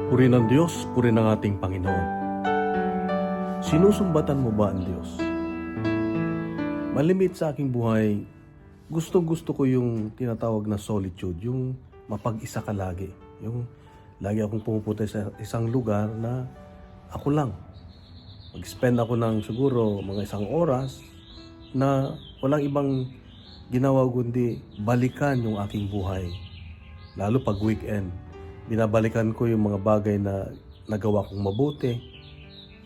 Puri ng Diyos, puri ng ating Panginoon. Sinusumbatan mo ba ang Diyos? Malimit sa aking buhay, gustong-gusto ko yung tinatawag na solitude, yung mapag-isa ka lagi. Yung lagi akong pumupunta sa isang lugar na ako lang. Mag-spend ako ng siguro mga isang oras na walang ibang ginawa kundi balikan yung aking buhay. Lalo pag weekend. Binabalikan ko yung mga bagay na nagawa kong mabuti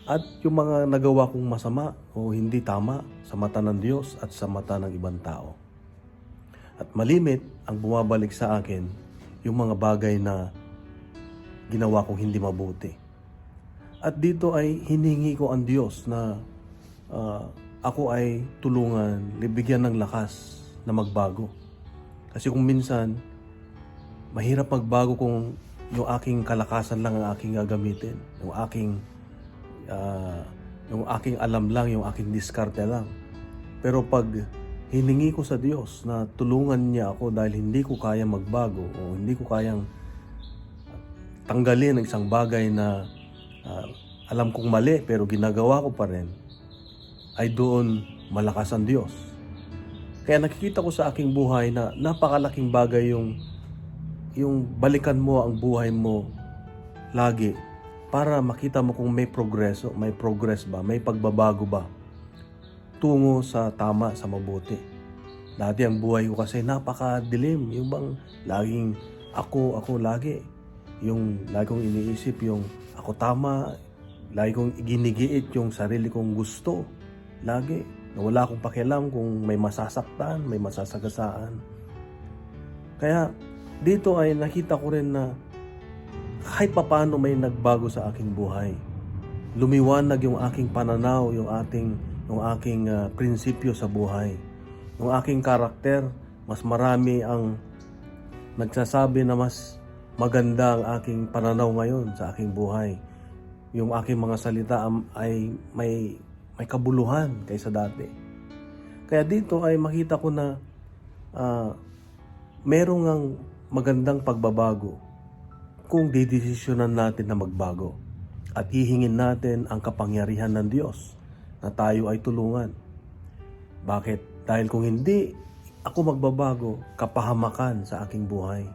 at yung mga nagawa kong masama o hindi tama sa mata ng Diyos at sa mata ng ibang tao. At malimit ang bumabalik sa akin yung mga bagay na ginawa kong hindi mabuti. At dito ay hiningi ko ang Diyos na ako ay tulungan, bigyan ng lakas na magbago. Kasi kung minsan, mahirap magbago kung yung aking kalakasan lang ang aking gagamitin. Yung aking alam lang, yung aking diskarte lang. Pero pag hiningi ko sa Diyos na tulungan niya ako dahil hindi ko kaya magbago o hindi ko kayang tanggalin ang isang bagay na alam kong mali pero ginagawa ko pa rin, ay doon malakas ang Diyos. Kaya nakikita ko sa aking buhay na napakalaking bagay yung balikan mo ang buhay mo lagi para makita mo kung may progress ba, may pagbabago ba tungo sa tama, sa mabuti. Dati ang buhay ko kasi napakadilim, yung bang laging ako lagi. Yung lagi kong iniisip yung ako tama, lagi kong ginigiit yung sarili kong gusto. Lagi, na wala akong pakialam kung may masasaktan, may masasagasaan. Kaya dito ay nakita ko rin na kahit papaano may nagbago sa aking buhay. Lumiwanag yung aking pananaw, yung aking prinsipyo sa buhay. Yung aking karakter, mas marami ang nagsasabi na mas maganda ang aking pananaw ngayon sa aking buhay. Yung aking mga salita ay may kabuluhan kaysa dati. Kaya dito ay makita ko na merong ang magandang pagbabago kung didesisyonan natin na magbago at hihingin natin ang kapangyarihan ng Diyos na tayo ay tulungan. Bakit? Dahil kung hindi ako magbabago, kapahamakan sa aking buhay.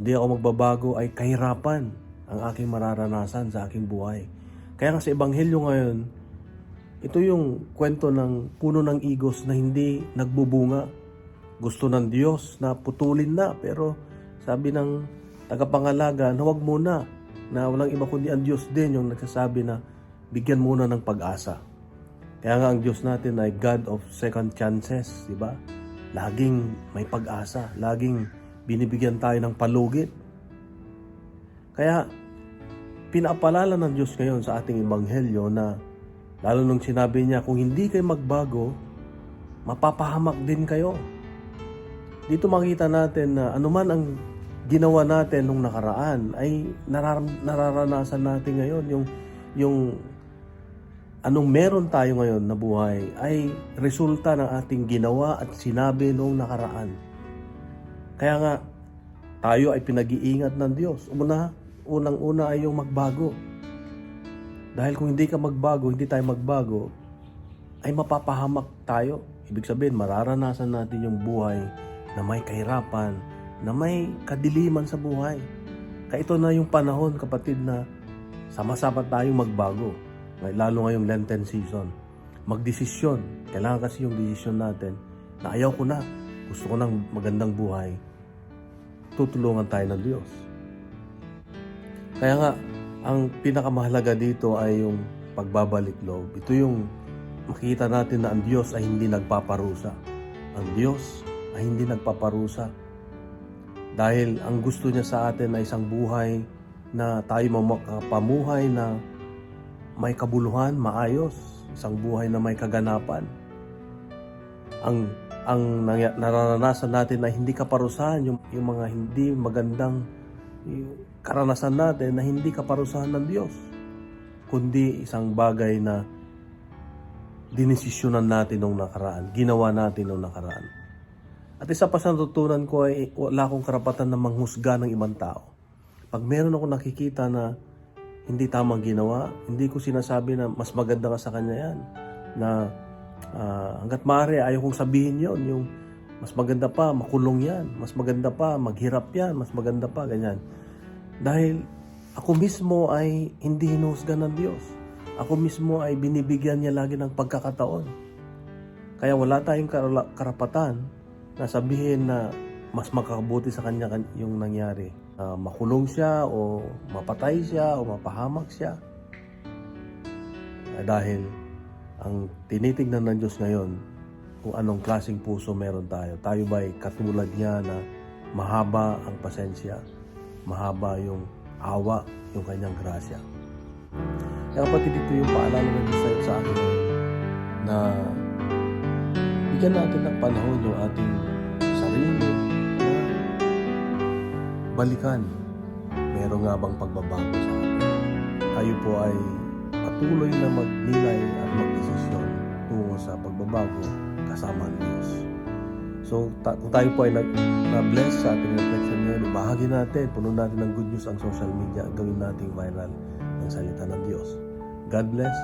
Hindi ako magbabago ay kahirapan ang aking mararanasan sa aking buhay. Kaya nga sa Ebanghelyo ngayon, ito yung kwento ng puno ng igos na hindi nagbubunga. Gusto ng Diyos na putulin na, pero sabi ng tagapangalaga na wag muna, na walang iba kundi ang Diyos din yung nagsasabi na bigyan muna ng pag-asa. Kaya nga ang Diyos natin ay God of second chances, di ba? Laging may pag-asa, laging binibigyan tayo ng palugit. Kaya pinapaalala ng Diyos ngayon sa ating Ebanghelyo na lalo nung sinabi niya, kung hindi kayo magbago, mapapahamak din kayo. Dito makita natin na anuman ang ginawa natin nung nakaraan ay nararanasan natin ngayon. Yung anong meron tayo ngayon na buhay ay resulta ng ating ginawa at sinabi nung nakaraan. Kaya nga, tayo ay pinag-iingat ng Diyos. Unang-una ay yung magbago. Dahil kung hindi ka magbago, hindi tayo magbago, ay mapapahamak tayo. Ibig sabihin, mararanasan natin yung buhay na may kahirapan, na may kadiliman sa buhay. Kaya ito na yung panahon, kapatid, na sama-sama tayong magbago. Lalo ngayong Lenten season. Magdesisyon. Kailangan kasi yung desisyon natin na ayaw ko na, gusto ko ng magandang buhay. Tutulungan tayo ng Diyos. Kaya nga, ang pinakamahalaga dito ay yung pagbabalik loob. Ito yung makita natin na ang Diyos ay hindi nagpaparusa. Ang Diyos ay hindi nagpaparusa. Dahil ang gusto niya sa atin ay isang buhay na tayo makapamuhay na may kabuluhan, maayos. Isang buhay na may kaganapan. Ang nararanasan natin na hindi kaparusahan, yung mga hindi magandang karanasan natin na hindi kaparusahan ng Diyos. Kundi isang bagay na dinesisyonan natin nung nakaraan, ginawa natin nung nakaraan. At isa pa sa natutunan ko ay wala akong karapatan na manghusga ng ibang tao. Pag meron ako nakikita na hindi tamang ginawa, hindi ko sinasabi na mas maganda ka sa kanya yan. Na hanggat maaari, ayaw kong sabihin yon, yung mas maganda pa, makulong yan. Mas maganda pa, maghirap yan. Mas maganda pa, ganyan. Dahil ako mismo ay hindi hinuhusga ng Diyos. Ako mismo ay binibigyan niya lagi ng pagkakataon. Kaya wala tayong karapatan na sabihin na mas makakabuti sa kanya yung nangyari. Makulong siya o mapatay siya o mapahamak siya. Dahil ang tinitignan ng Diyos ngayon kung anong klaseng puso meron tayo. Tayo ba'y katulad niya na mahaba ang pasensya, mahaba yung awa, yung kanyang grasya. Kaya kapatid, dito yung paalala ng Diyos sa akin na bigyan natin ng panahon yung ating sarili na balikan. Meron nga bang pagbabago sa atin? Tayo po ay patuloy na magnilay at magdesisyon tungo sa pagbabago kasama ng Diyos. So, kung tayo po ay na-bless sa ating reflection ngayon, bahagi natin, puno natin ng good news ang social media, gawin nating viral ang salita ng Diyos. God bless.